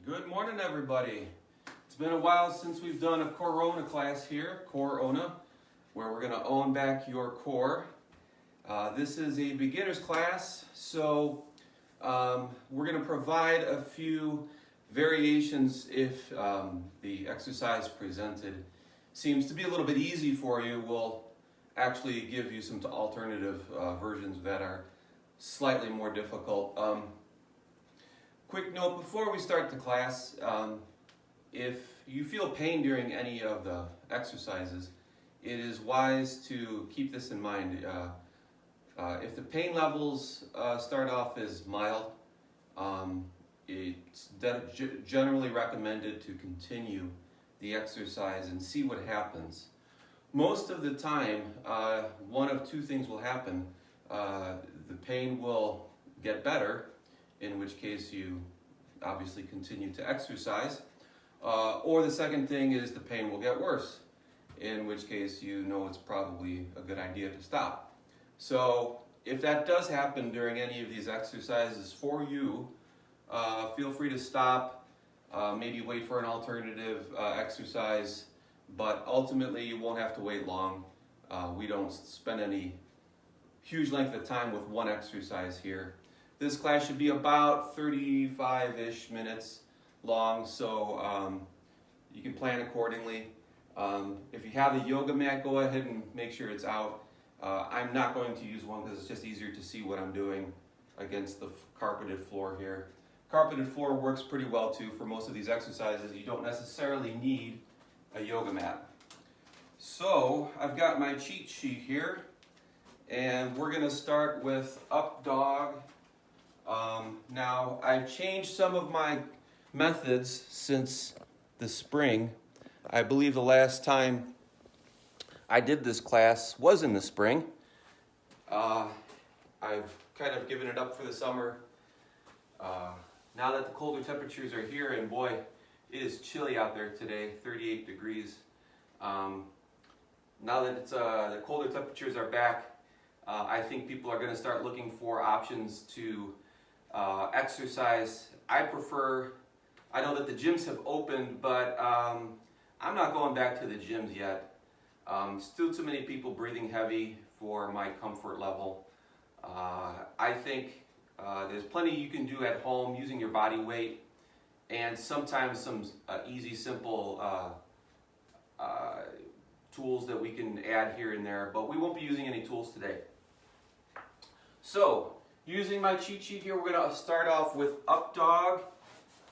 Good morning, everybody. It's been a while since we've done a Corona class here, Corona, where we're going to own back your core. This is a beginner's class, so we're going to provide a few variations if the exercise presented seems to be a little bit easy for you. We'll actually give you some alternative versions that are slightly more difficult. Quick note before we start the class, if you feel pain during any of the exercises, it is wise to keep this in mind. If the pain levels start off as mild, it's generally recommended to continue the exercise and see what happens. Most of the time, one of two things will happen. The pain will get better, in which case you obviously continue to exercise, or the second thing is the pain will get worse, in which case you know it's probably a good idea to stop. So if that does happen during any of these exercises for you, feel free to stop, maybe wait for an alternative exercise, but ultimately you won't have to wait long. We don't spend any huge length of time with one exercise here. This class should be about 35-ish minutes long, so you can plan accordingly. If you have a yoga mat, go ahead and make sure it's out. I'm not going to use one because it's just easier to see what I'm doing against the carpeted floor here. Carpeted floor works pretty well too for most of these exercises. You don't necessarily need a yoga mat. So I've got my cheat sheet here, and we're going to start with up dog. Now, I've changed some of my methods since the spring. I believe the last time I did this class was in the spring. I've kind of given it up for the summer. Now that the colder temperatures are here, and boy, it is chilly out there today, 38 degrees. Now that the colder temperatures are back, I think people are going to start looking for options to exercise. I know that the gyms have opened, but I'm not going back to the gyms yet. Still too many people breathing heavy for my comfort level. I think there's plenty you can do at home using your body weight, and sometimes some easy, simple tools that we can add here and there, but we won't be using any tools today. So, using my cheat sheet here, we're going to start off with up dog,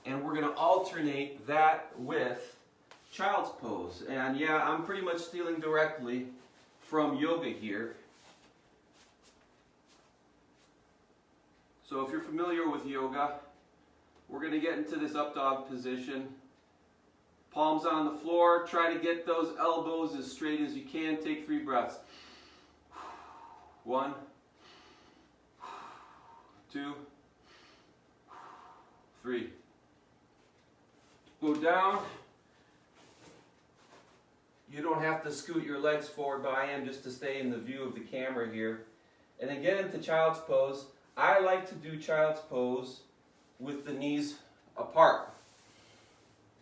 and we're going to alternate that with child's pose. And yeah, I'm pretty much stealing directly from yoga here. So if you're familiar with yoga, we're going to get into this up dog position. Palms on the floor. Try to get those elbows as straight as you can. Take 3 breaths. 1, 2, 3. Go down. You don't have to scoot your legs forward, but I am just to stay in the view of the camera here. And then get into child's pose. I like to do child's pose with the knees apart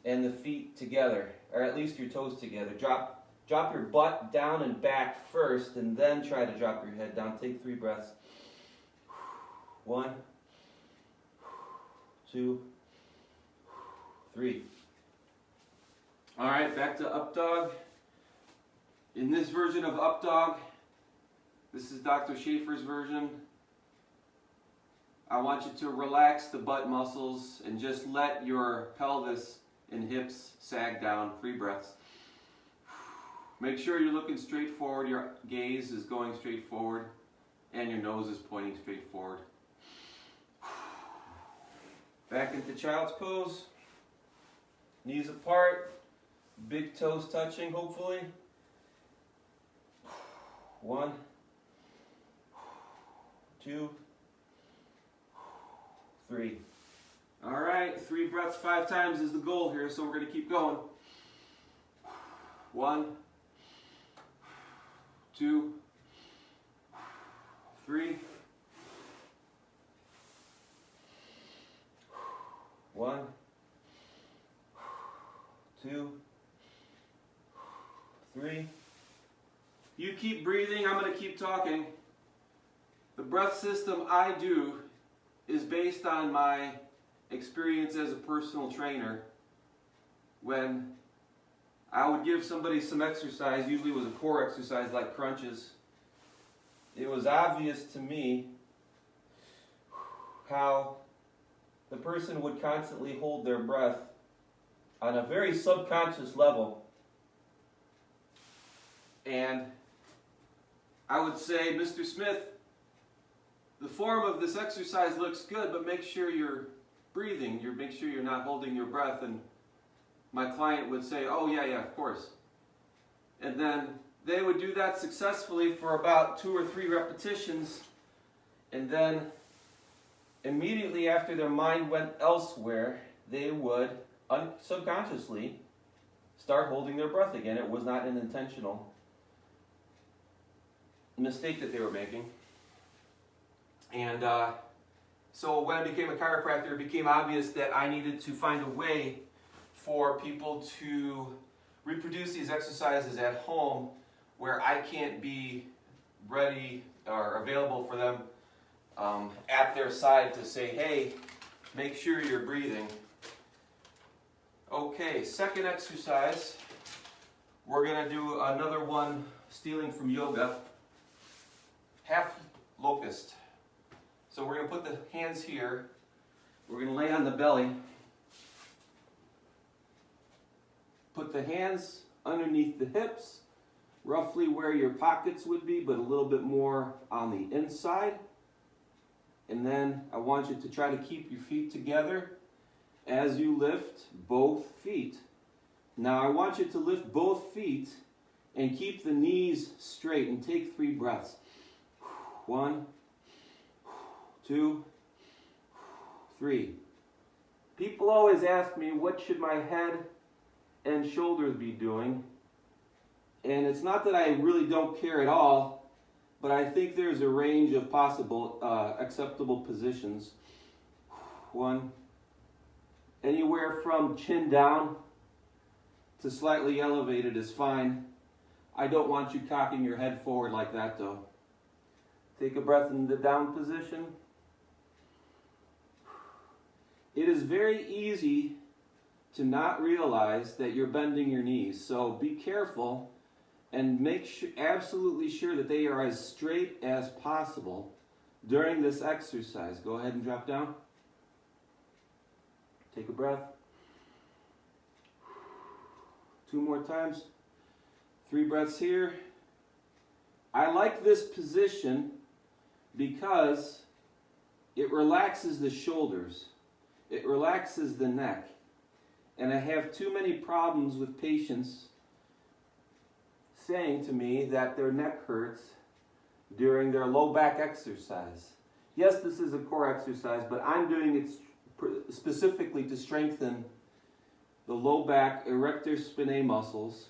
and the feet together, or at least your toes together. Drop your butt down and back first, and then try to drop your head down. Take 3 breaths. 1, 2, 3. All right, back to up dog. In this version of up dog, this is Dr. Schafer's version. I want you to relax the butt muscles and just let your pelvis and hips sag down. 3 breaths. Make sure you're looking straight forward. Your gaze is going straight forward, and your nose is pointing straight forward. Back into child's pose. Knees apart. Big toes touching, hopefully. 1, 2, 3. All right, 3 breaths 5 times is the goal here, so we're going to keep going. 1, 2, 3. 1, 2, 3. You keep breathing, I'm going to keep talking. The breath system I do is based on my experience as a personal trainer. When I would give somebody some exercise, usually it was a core exercise like crunches, it was obvious to me how the person would constantly hold their breath on a very subconscious level. And I would say, Mr. Smith, the form of this exercise looks good, but make sure you're breathing. Make sure you're not holding your breath. And my client would say, oh yeah, of course. And then they would do that successfully for about 2 or 3 repetitions. And then immediately after their mind went elsewhere, they would subconsciously start holding their breath again. It was not an intentional mistake that they were making. And so when I became a chiropractor, it became obvious that I needed to find a way for people to reproduce these exercises at home where I can't be ready or available for them at their side to say, hey, make sure you're breathing. Okay, second exercise, we're going to do another one stealing from yoga, half locust. So we're going to put the hands here, we're going to lay on the belly, put the hands underneath the hips, roughly where your pockets would be, but a little bit more on the inside. And then I want you to try to keep your feet together as you lift both feet. Now I want you to lift both feet and keep the knees straight and take 3 breaths. 1, 2, 3. People always ask me, what should my head and shoulders be doing? And it's not that I really don't care at all, but I think there's a range of possible acceptable positions. 1, anywhere from chin down to slightly elevated is fine. I don't want you cocking your head forward like that though. Take a breath in the down position. It is very easy to not realize that you're bending your knees, so be careful and make absolutely sure that they are as straight as possible during this exercise. Go ahead and drop down. Take a breath. 2 more times. 3 breaths here. I like this position because it relaxes the shoulders. It relaxes the neck. And I have too many problems with patients saying to me that their neck hurts during their low back exercise. Yes, this is a core exercise, but I'm doing it specifically to strengthen the low back erector spinae muscles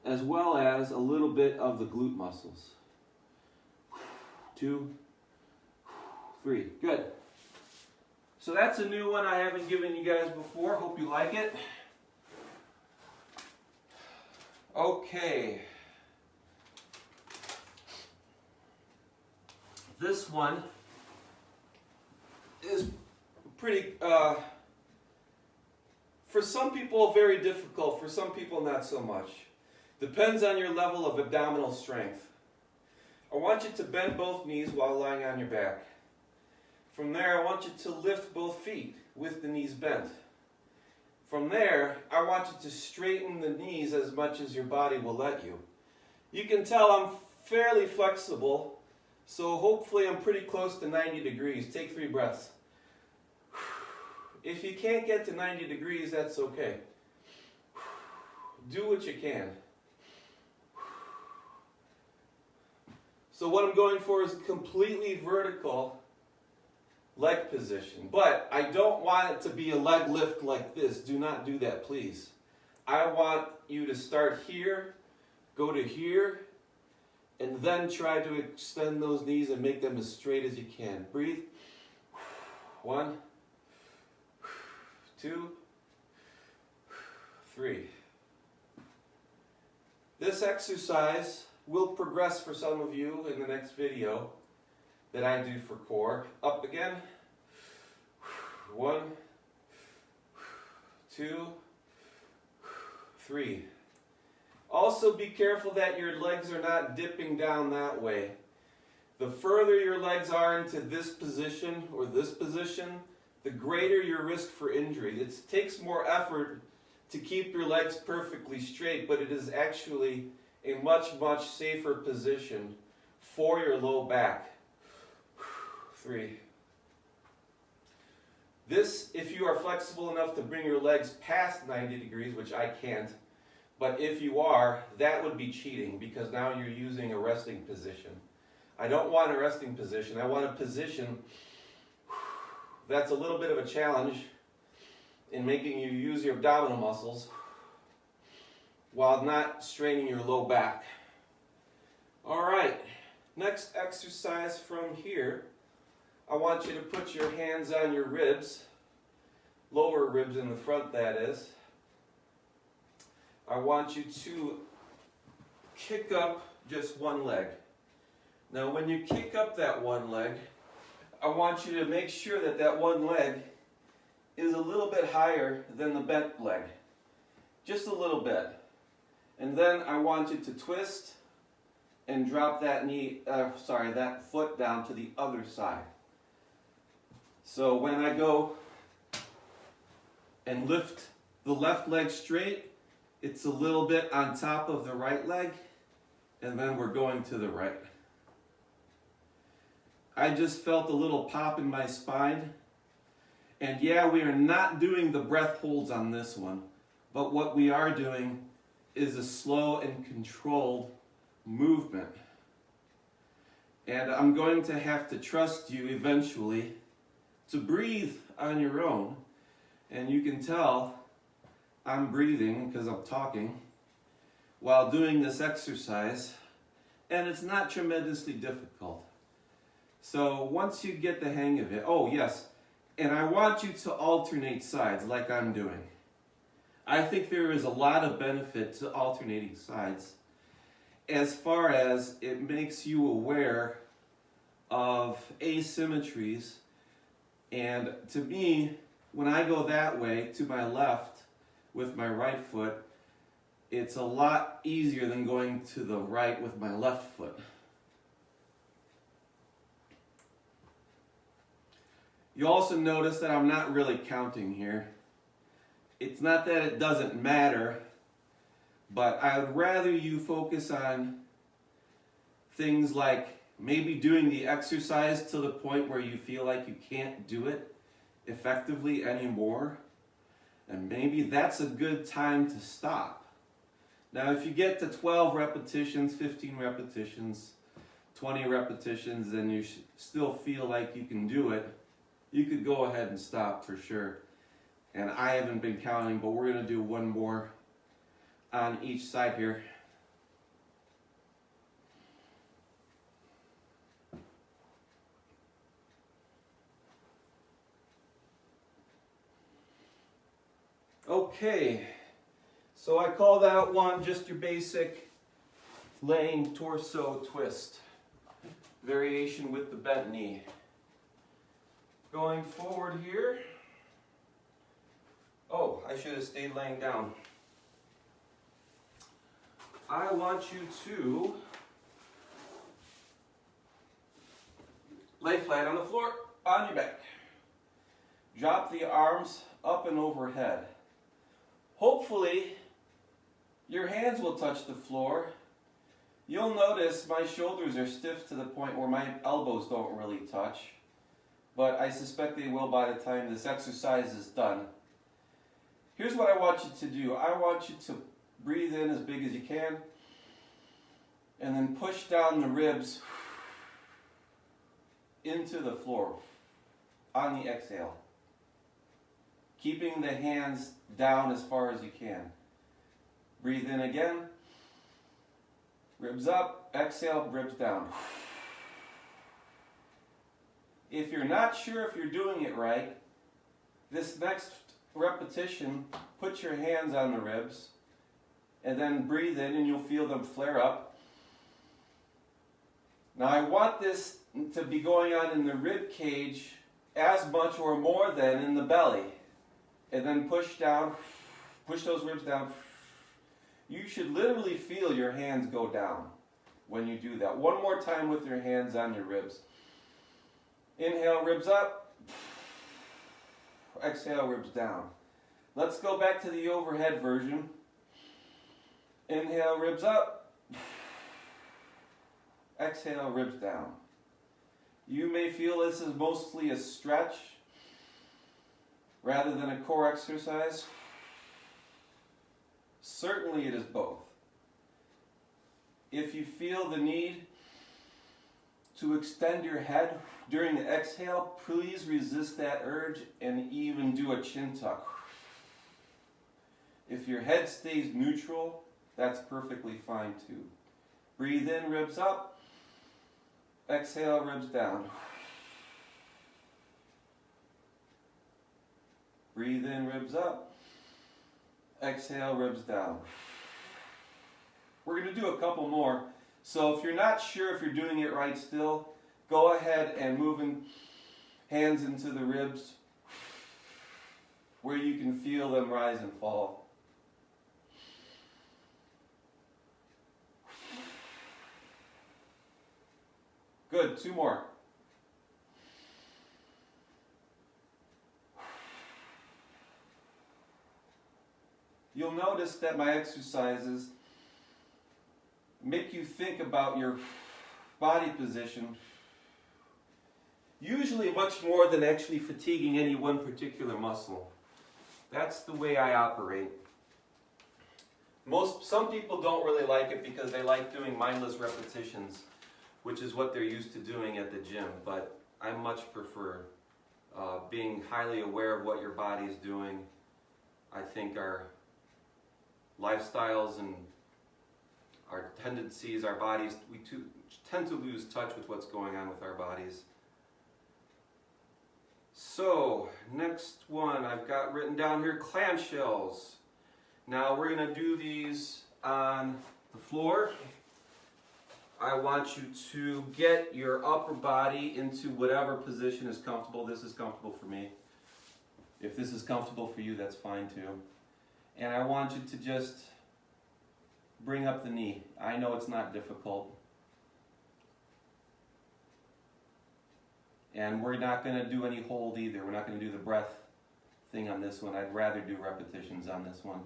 as well as a little bit of the glute muscles. 2, 3. Good. So that's a new one I haven't given you guys before. Hope you like it. Okay. This one is pretty, for some people very difficult, for some people not so much. Depends on your level of abdominal strength. I want you to bend both knees while lying on your back. From there, I want you to lift both feet with the knees bent. From there, I want you to straighten the knees as much as your body will let you. You can tell I'm fairly flexible, so hopefully I'm pretty close to 90 degrees. Take 3 breaths. If you can't get to 90 degrees, that's okay. Do what you can. So what I'm going for is a completely vertical leg position, but I don't want it to be a leg lift like this. Do not do that, please. I want you to start here, go to here, and then try to extend those knees and make them as straight as you can. Breathe. 1, 2, 3. This exercise will progress for some of you in the next video that I do for core. Up again. 1, 2, 3. Also be careful that your legs are not dipping down that way. The further your legs are into this position or this position, the greater your risk for injury. It takes more effort to keep your legs perfectly straight, but it is actually a much, much safer position for your low back. 3. This, if you are flexible enough to bring your legs past 90 degrees, which I can't, but if you are, that would be cheating because now you're using a resting position. I don't want a resting position. I want a position that's a little bit of a challenge in making you use your abdominal muscles while not straining your low back. All right, next exercise from here. I want you to put your hands on your ribs, lower ribs in the front that is. I want you to kick up just one leg. Now when you kick up that one leg, I want you to make sure that that one leg is a little bit higher than the bent leg. Just a little bit. And then I want you to twist and drop that that foot down to the other side. So when I go and lift the left leg straight, it's a little bit on top of the right leg, and then we're going to the right. I just felt a little pop in my spine. And yeah, we are not doing the breath holds on this one, but what we are doing is a slow and controlled movement. And I'm going to have to trust you eventually to breathe on your own. And you can tell I'm breathing because I'm talking while doing this exercise, and it's not tremendously difficult. So once you get the hang of it, oh yes, and I want you to alternate sides like I'm doing. I think there is a lot of benefit to alternating sides as far as it makes you aware of asymmetries. And to me, when I go that way to my left with my right foot, it's a lot easier than going to the right with my left foot. You also notice that I'm not really counting here. It's not that it doesn't matter, but I would rather you focus on things like maybe doing the exercise to the point where you feel like you can't do it effectively anymore. And maybe that's a good time to stop. Now, if you get to 12 repetitions, 15 repetitions, 20 repetitions, and you still feel like you can do it, you could go ahead and stop for sure. And I haven't been counting, but we're going to do one more on each side here. Okay, so I call that one just your basic laying torso twist. Variation with the bent knee. Going forward here. Oh, I should have stayed laying down. I want you to lay flat on the floor, on your back. Drop the arms up and overhead. Hopefully, your hands will touch the floor. You'll notice my shoulders are stiff to the point where my elbows don't really touch, but I suspect they will by the time this exercise is done. Here's what I want you to do. I want you to breathe in as big as you can, and then push down the ribs into the floor on the exhale. Keeping the hands down as far as you can. Breathe in again. Ribs up, exhale, ribs down. If you're not sure if you're doing it right, this next repetition, put your hands on the ribs and then breathe in and you'll feel them flare up. Now I want this to be going on in the rib cage as much or more than in the belly. And then push down, push those ribs down. You should literally feel your hands go down when you do that. One more time with your hands on your ribs. Inhale, ribs up. Exhale, ribs down. Let's go back to the overhead version. Inhale, ribs up. Exhale, ribs down. You may feel this is mostly a stretch rather than a core exercise. Certainly it is both. If you feel the need to extend your head during the exhale, please resist that urge and even do a chin tuck. If your head stays neutral, that's perfectly fine too. Breathe in, ribs up. Exhale, ribs down. Breathe in, ribs up. Exhale, ribs down. We're going to do a couple more. So if you're not sure if you're doing it right still, go ahead and move hands into the ribs where you can feel them rise and fall. Good, 2 more. You'll notice that my exercises make you think about your body position, usually much more than actually fatiguing any one particular muscle. That's the way I operate. Some people don't really like it because they like doing mindless repetitions, which is what they're used to doing at the gym, but I much prefer being highly aware of what your body is doing. I think our lifestyles and our tendencies, our bodies, we tend to lose touch with what's going on with our bodies. So, next one I've got written down here, clamshells. Now we're going to do these on the floor. I want you to get your upper body into whatever position is comfortable. This is comfortable for me. If this is comfortable for you, that's fine too. And I want you to just bring up the knee. I know it's not difficult. And we're not going to do any hold either. We're not going to do the breath thing on this one. I'd rather do repetitions on this one.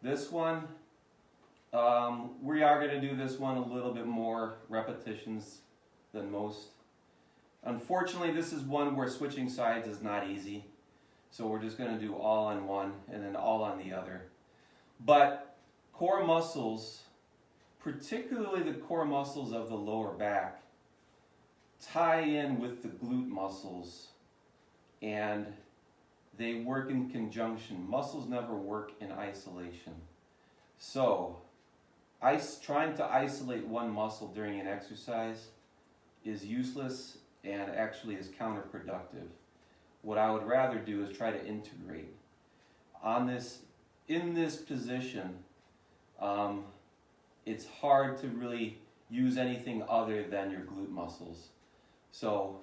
This one, we are going to do this one a little bit more repetitions than most. Unfortunately, this is one where switching sides is not easy. So we're just going to do all on one and then all on the other. But core muscles, particularly the core muscles of the lower back, tie in with the glute muscles and they work in conjunction. Muscles never work in isolation. So trying to isolate one muscle during an exercise is useless and actually is counterproductive. What I would rather do is try to integrate. In this position, it's hard to really use anything other than your glute muscles. So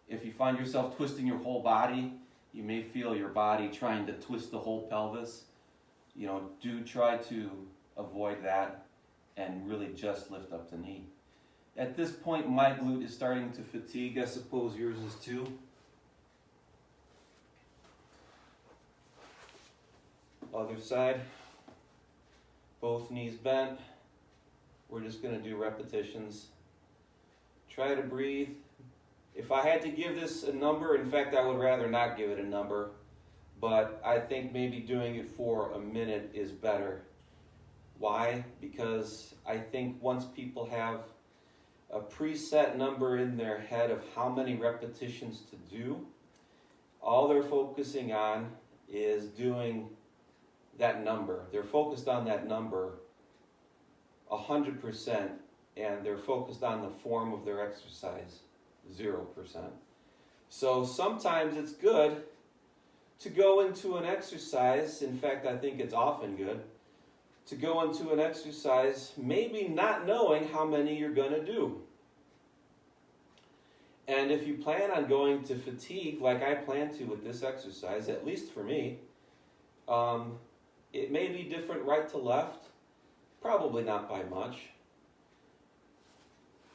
if you find yourself twisting your whole body, you may feel your body trying to twist the whole pelvis. Do try to avoid that and really just lift up the knee. At this point, my glute is starting to fatigue. I suppose yours is too. Other side, both knees bent. We're just going to do repetitions. Try to breathe. If I had to give this a number, in fact, I would rather not give it a number, but I think maybe doing it for a minute is better. Why? Because I think once people have a preset number in their head of how many repetitions to do, all they're focusing on is doing that number. They're focused on that number 100%, and they're focused on the form of their exercise 0%. So sometimes it's good to go into an exercise, in fact, I think it's often good, to go into an exercise maybe not knowing how many you're going to do. And if you plan on going to fatigue, like I plan to with this exercise, at least for me, it may be different right to left, probably not by much.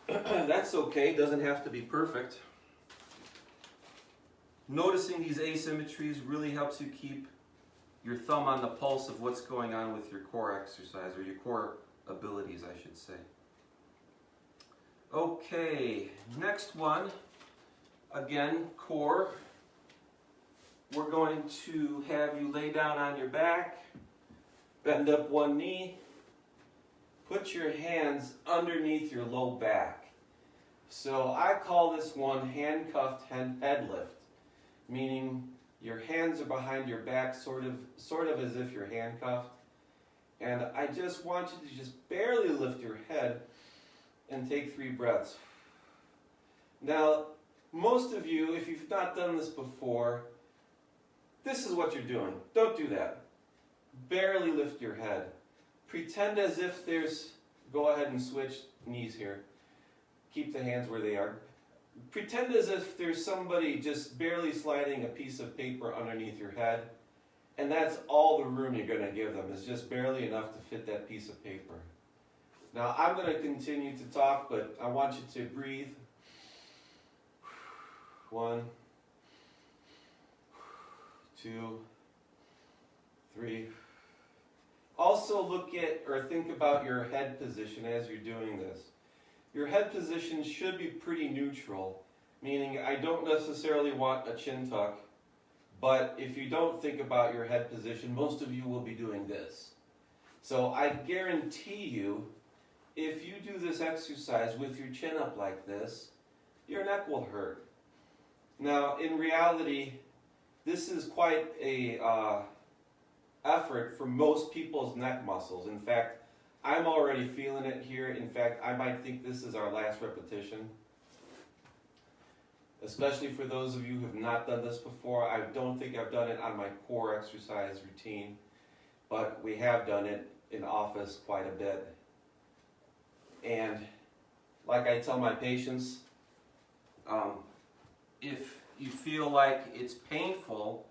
That's okay, doesn't have to be perfect. Noticing these asymmetries really helps you keep your thumb on the pulse of what's going on with your core exercise, or your core abilities, I should say. Okay, next one, again, core. We're going to have you lay down on your back, bend up one knee, put your hands underneath your low back. So I call this one handcuffed head lift, meaning your hands are behind your back, sort of as if you're handcuffed. And I just want you to just barely lift your head and take 3 breaths. Now, most of you, if you've not done this before, this is what you're doing. Don't do that. Barely lift your head. Pretend as if there's, go ahead and switch knees here. Keep the hands where they are. Pretend as if there's somebody just barely sliding a piece of paper underneath your head, and that's all the room you're going to give them, is just barely enough to fit that piece of paper. Now, I'm going to continue to talk, but I want you to breathe. 1, 2, 3. Also look at or think about your head position as you're doing this. Your head position should be pretty neutral, meaning I don't necessarily want a chin tuck, but if you don't think about your head position, most of you will be doing this. So I guarantee you, if you do this exercise with your chin up like this, your neck will hurt. Now, in reality, this is quite a effort for most people's neck muscles. In fact, I'm already feeling it here. In fact, I might think this is our last repetition. Especially for those of you who have not done this before. I don't think I've done it on my core exercise routine, but we have done it in office quite a bit. And like I tell my patients, if you feel like it's painful,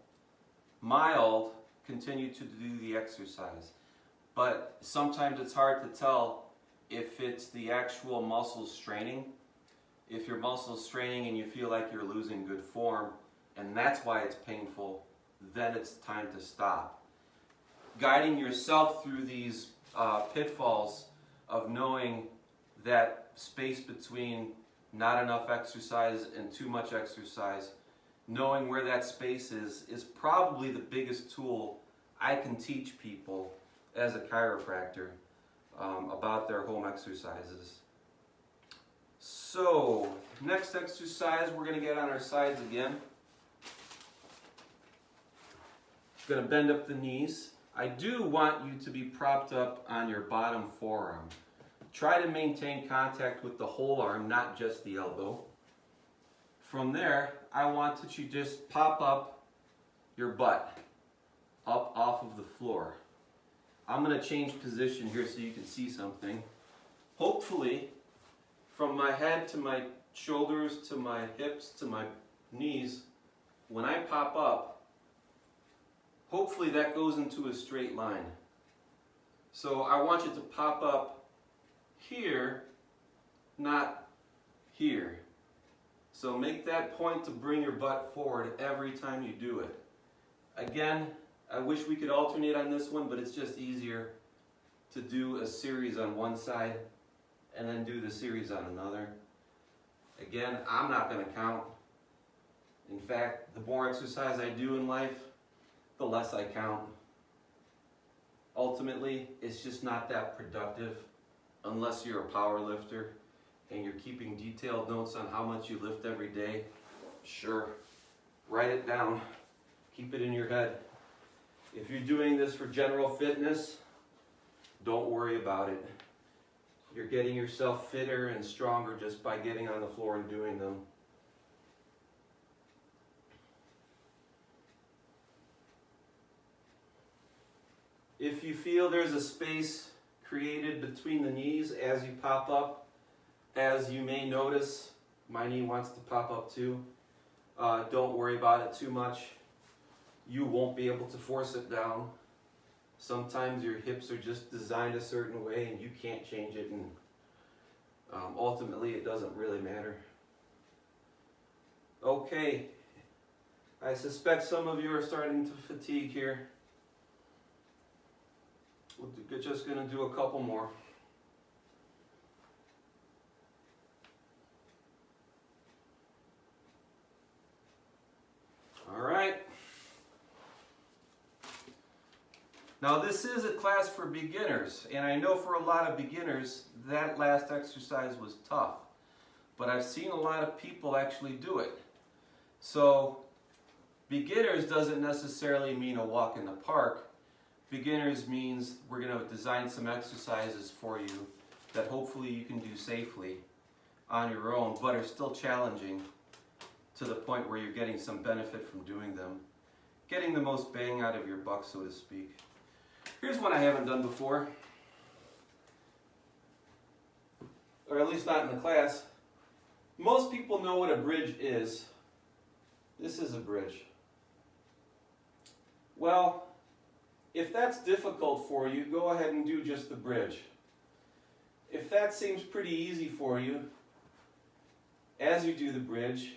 mild, continue to do the exercise. But sometimes it's hard to tell if it's the actual muscles straining. If your muscle's straining and you feel like you're losing good form, and that's why it's painful, then it's time to stop. Guiding yourself through these pitfalls of knowing that space between not enough exercise and too much exercise, knowing where that space is probably the biggest tool I can teach people as a chiropractor about their home exercises. So, next exercise, we're going to get on our sides again. Going to bend up the knees. I do want you to be propped up on your bottom forearm. Try to maintain contact with the whole arm, not just the elbow. From there, I want that you just pop up your butt up off of the floor. I'm going to change position here so you can see something. Hopefully, from my head to my shoulders to my hips to my knees, when I pop up, hopefully that goes into a straight line. So I want you to pop up here, not here. So make that point to bring your butt forward every time you do it. Again, I wish we could alternate on this one, but it's just easier to do a series on one side and then do the series on another. Again, I'm not going to count. In fact, the more exercise I do in life, the less I count. Ultimately, it's just not that productive unless you're a power lifter and you're keeping detailed notes on how much you lift every day. Sure, write it down. Keep it in your head. If you're doing this for general fitness, don't worry about it. You're getting yourself fitter and stronger just by getting on the floor and doing them. If you feel there's a space created between the knees as you pop up, as you may notice, my knee wants to pop up too. Don't worry about it too much. You won't be able to force it down. Sometimes your hips are just designed a certain way and you can't change it, and ultimately it doesn't really matter. Okay, I suspect some of you are starting to fatigue here. We're just going to do a couple more. All right. Now this is a class for beginners, and I know for a lot of beginners that last exercise was tough, but I've seen a lot of people actually do it. So beginners doesn't necessarily mean a walk in the park. Beginners means we're going to design some exercises for you that hopefully you can do safely on your own, but are still challenging to the point where you're getting some benefit from doing them. Getting the most bang out of your buck, so to speak. Here's one I haven't done before, or at least not in the class. Most people know what a bridge is. This is a bridge. Well, if that's difficult for you, go ahead and do just the bridge. If that seems pretty easy for you, as you do the bridge,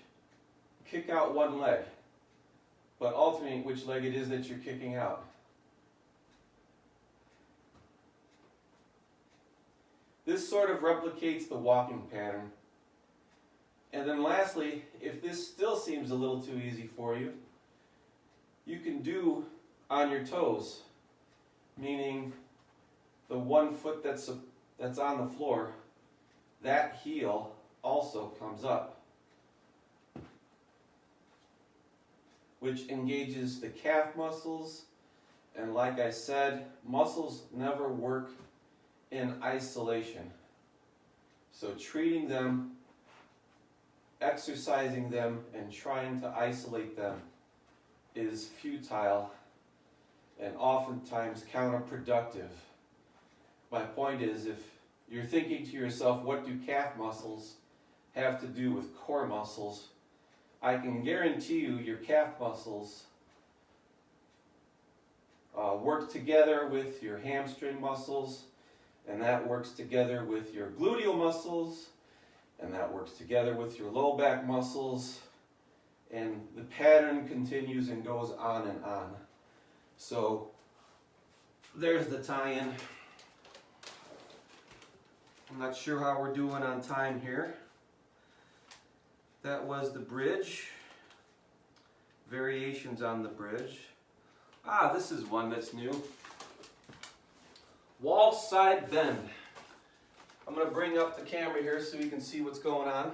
kick out one leg, but alternate which leg it is that you're kicking out. This sort of replicates the walking pattern. And then lastly, if this still seems a little too easy for you, you can do on your toes, meaning the one foot that's on the floor, that heel also comes up, which engages the calf muscles. And like I said, muscles never work in isolation. So treating them, exercising them, and trying to isolate them is futile and oftentimes counterproductive. My point is, if you're thinking to yourself, what do calf muscles have to do with core muscles? I can guarantee you your calf muscles work together with your hamstring muscles, and that works together with your gluteal muscles, and that works together with your low back muscles, and the pattern continues and goes on and on. So there's the tie-in. I'm not sure how we're doing on time here. That was the bridge. Variations on the bridge. This is one that's new. Wall side bend. I'm going to bring up the camera here so you can see what's going on.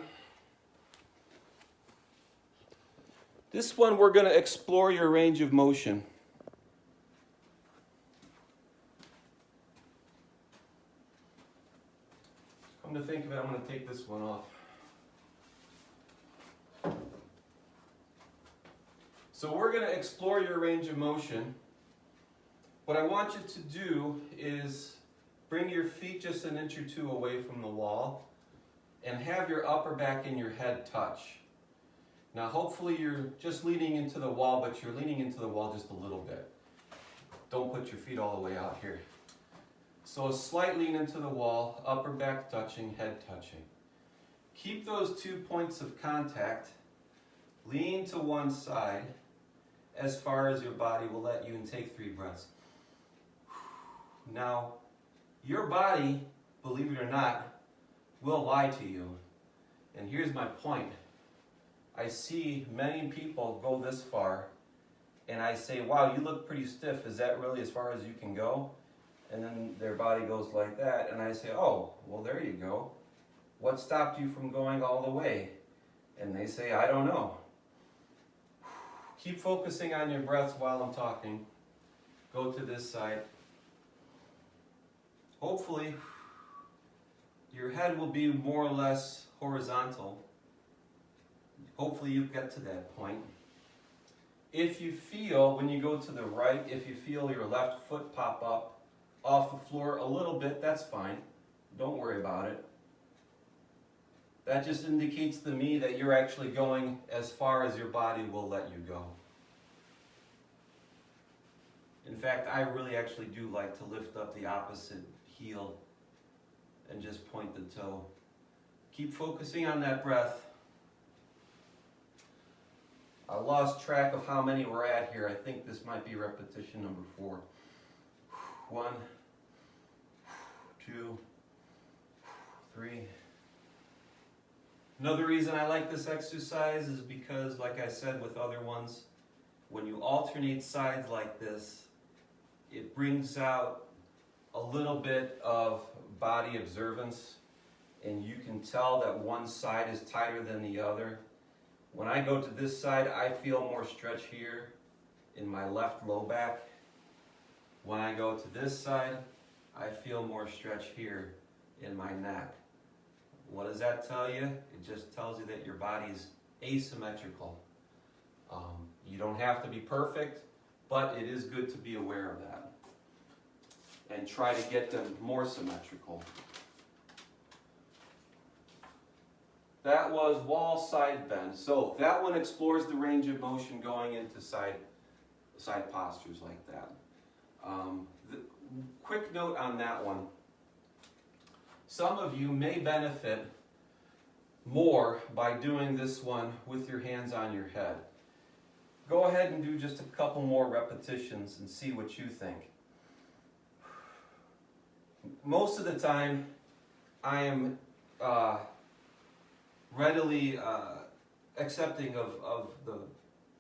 This one we're going to explore your range of motion. Come to think of it, I'm going to take this one off. So we're going to explore your range of motion. What I want you to do is bring your feet just an inch or two away from the wall and have your upper back and your head touch. Now hopefully you're just leaning into the wall, but you're leaning into the wall just a little bit. Don't put your feet all the way out here. So a slight lean into the wall, upper back touching, head touching. Keep those 2 points of contact. Lean to one side as far as your body will let you, and take 3 breaths. Now, your body, believe it or not, will lie to you. And here's my point. I see many people go this far, and I say, wow, you look pretty stiff. Is that really as far as you can go? And then their body goes like that, and I say, oh, well, there you go. What stopped you from going all the way? And they say, I don't know. Keep focusing on your breath while I'm talking. Go to this side. Hopefully, your head will be more or less horizontal. Hopefully you get to that point. If you feel, when you go to the right, if you feel your left foot pop up off the floor a little bit, that's fine. Don't worry about it. That just indicates to me that you're actually going as far as your body will let you go. In fact, I really actually do like to lift up the opposite heel and just point the toe. Keep focusing on that breath. I lost track of how many we're at here. I think this might be repetition number 4. 1, 2, 3. Another reason I like this exercise is because, like I said with other ones, when you alternate sides like this, it brings out a little bit of body observance, and you can tell that one side is tighter than the other. When I go to this side, I feel more stretch here in my left low back. When I go to this side, I feel more stretch here in my neck. What does that tell you? It just tells you that your body's asymmetrical. You don't have to be perfect, but it is good to be aware of that. And try to get them more symmetrical. That was wall side bend. So that one explores the range of motion going into side postures like that. Quick note on that one. Some of you may benefit more by doing this one with your hands on your head. Go ahead and do just a couple more repetitions and see what you think. Most of the time, I am readily accepting of the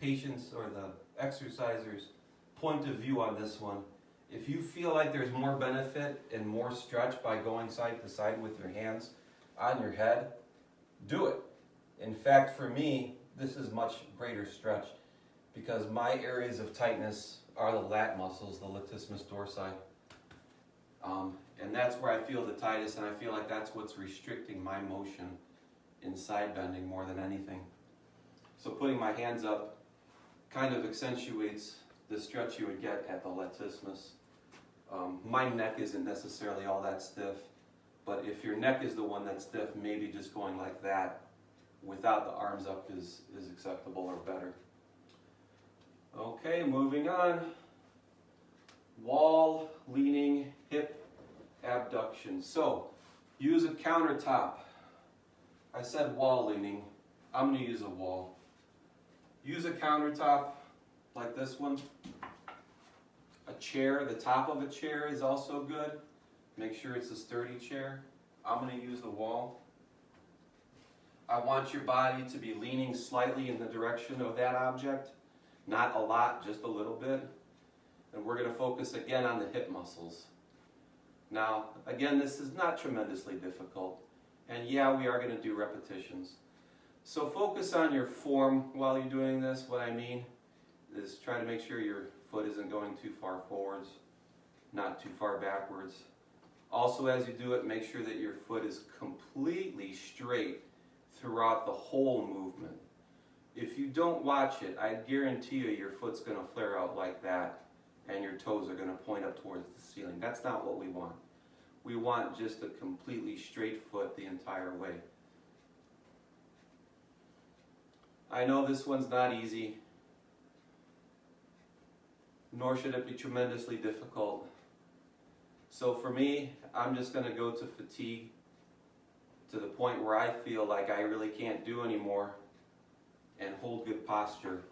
patient's or the exerciser's point of view on this one. If you feel like there's more benefit and more stretch by going side to side with your hands on your head, do it. In fact, for me, this is much greater stretch because my areas of tightness are the lat muscles, the latissimus dorsi. And that's where I feel the tightest, and I feel like that's what's restricting my motion in side bending more than anything. So putting my hands up kind of accentuates the stretch you would get at the latissimus. My neck isn't necessarily all that stiff, but if your neck is the one that's stiff, maybe just going like that without the arms up is acceptable or better. Okay, moving on. Wall leaning hip abduction. So use a countertop. I said wall leaning. I'm going to use a wall. Use a countertop like this one. A chair, the top of a chair is also good. Make sure it's a sturdy chair. I'm going to use the wall. I want your body to be leaning slightly in the direction of that object. Not a lot, just a little bit. And we're going to focus again on the hip muscles. Now, again, this is not tremendously difficult. And yeah, we are going to do repetitions. So focus on your form while you're doing this. What I mean is try to make sure your foot isn't going too far forwards, not too far backwards. Also, as you do it, make sure that your foot is completely straight throughout the whole movement. If you don't watch it, I guarantee you your foot's going to flare out like that and your toes are going to point up towards the ceiling. That's not what we want. We want just a completely straight foot the entire way. I know this one's not easy, nor should it be tremendously difficult. So for me, I'm just going to go to fatigue to the point where I feel like I really can't do anymore and hold good posture.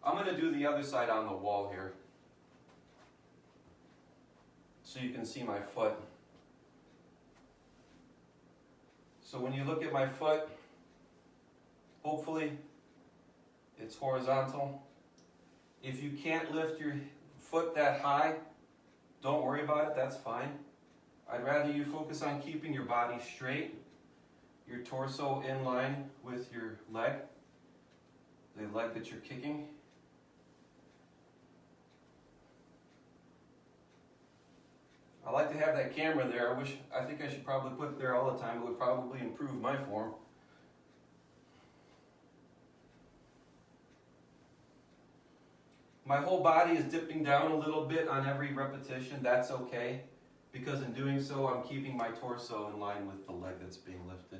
I'm going to do the other side on the wall here so you can see my foot. So when you look at my foot, hopefully it's horizontal. If you can't lift your foot that high, don't worry about it, that's fine. I'd rather you focus on keeping your body straight, your torso in line with your leg, the leg that you're kicking. I like to have that camera there. I think I should probably put it there all the time. It would probably improve my form. My whole body is dipping down a little bit on every repetition. That's okay, because in doing so, I'm keeping my torso in line with the leg that's being lifted.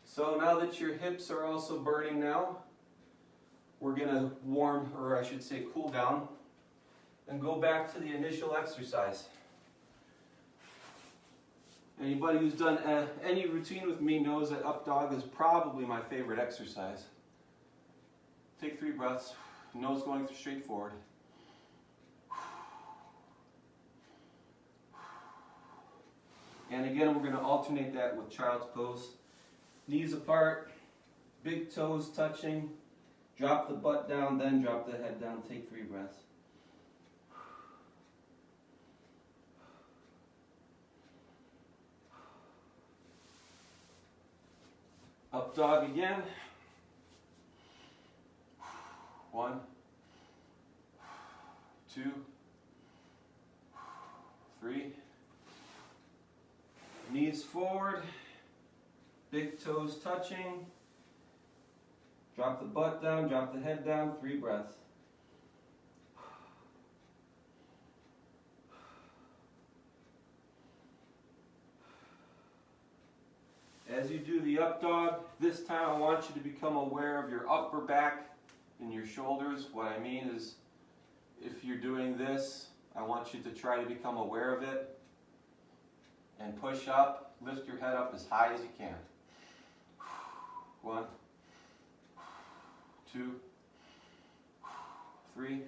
So now that your hips are also burning now, we're going to warm, or I should say cool down, and go back to the initial exercise. Anybody who's done any routine with me knows that up dog is probably my favorite exercise. Take 3 breaths, nose going straight forward. And again, we're going to alternate that with child's pose. Knees apart, big toes touching, drop the butt down, then drop the head down. Take 3 breaths. Up dog again. 1, 2, 3. Knees forward, big toes touching. Drop the butt down, drop the head down, 3 breaths. As you do the up dog, this time I want you to become aware of your upper back and your shoulders. What I mean is, if you're doing this, I want you to try to become aware of it and push up, lift your head up as high as you can. 1, 2, 3.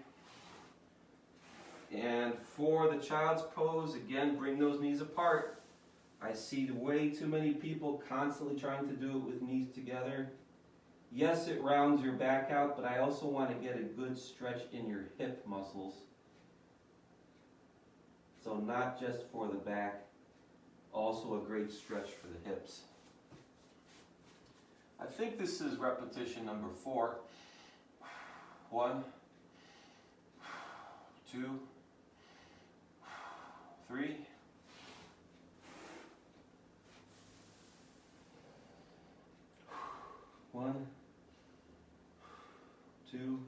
And for the child's pose, again, bring those knees apart. I see way too many people constantly trying to do it with knees together. Yes, it rounds your back out, but I also want to get a good stretch in your hip muscles. So not just for the back, also a great stretch for the hips. I think this is repetition number 4. 1, 2, 3. 1, 2,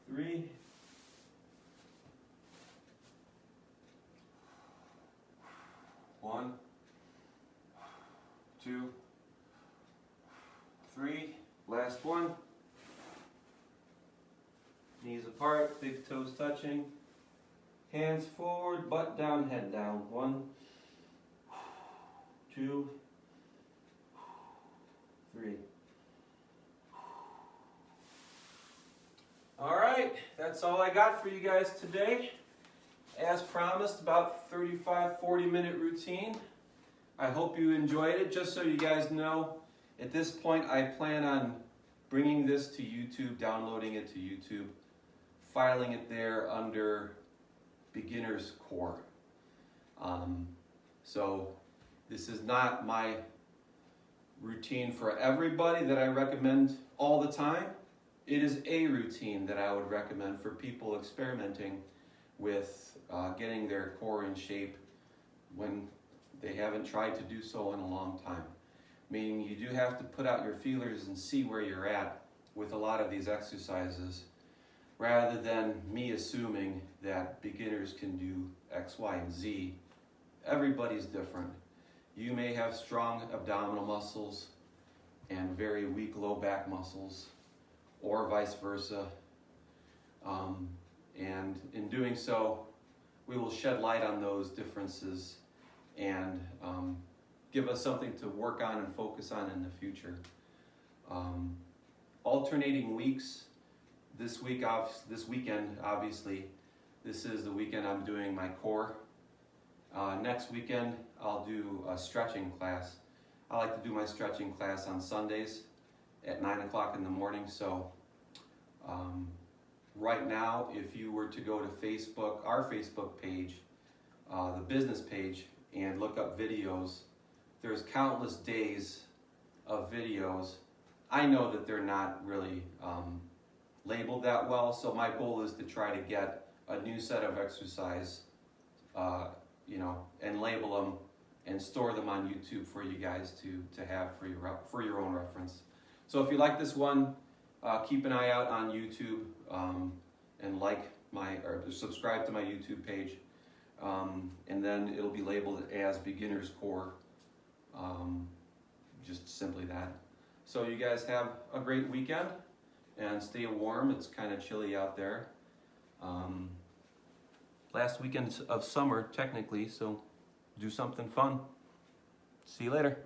3. 1, 2, 3. Last one. Knees apart, big toes touching. Hands forward, butt down, head down. 1, 2, 3. All right, that's all I got for you guys today. As promised, about 35-40 minute routine. I hope you enjoyed it. Just so you guys know, at this point I plan on bringing this to YouTube, downloading it to YouTube, filing it there under beginner's core. So this is not my routine for everybody that I recommend all the time. It is a routine that I would recommend for people experimenting with getting their core in shape when they haven't tried to do so in a long time. Meaning you do have to put out your feelers and see where you're at with a lot of these exercises, rather than me assuming that beginners can do X, Y, and Z. Everybody's different. You may have strong abdominal muscles and very weak low back muscles, or vice versa. And in doing so, we will shed light on those differences and give us something to work on and focus on in the future. Alternating weeks. This weekend, obviously, this is the weekend I'm doing my core. Next weekend, I'll do a stretching class. I like to do my stretching class on Sundays at 9 o'clock in the morning. So right now, if you were to go to Facebook, our Facebook page, the business page, and look up videos, there's countless days of videos. I know that they're not really labeled that well, so my goal is to try to get a new set of exercise, and label them and store them on YouTube for you guys to have for your own reference. So if you like this one, keep an eye out on YouTube and or subscribe to my YouTube page. And then it'll be labeled as Beginner's Core. Just simply that. So you guys have a great weekend and stay warm. It's kind of chilly out there. Last weekend of summer, technically, so do something fun. See you later.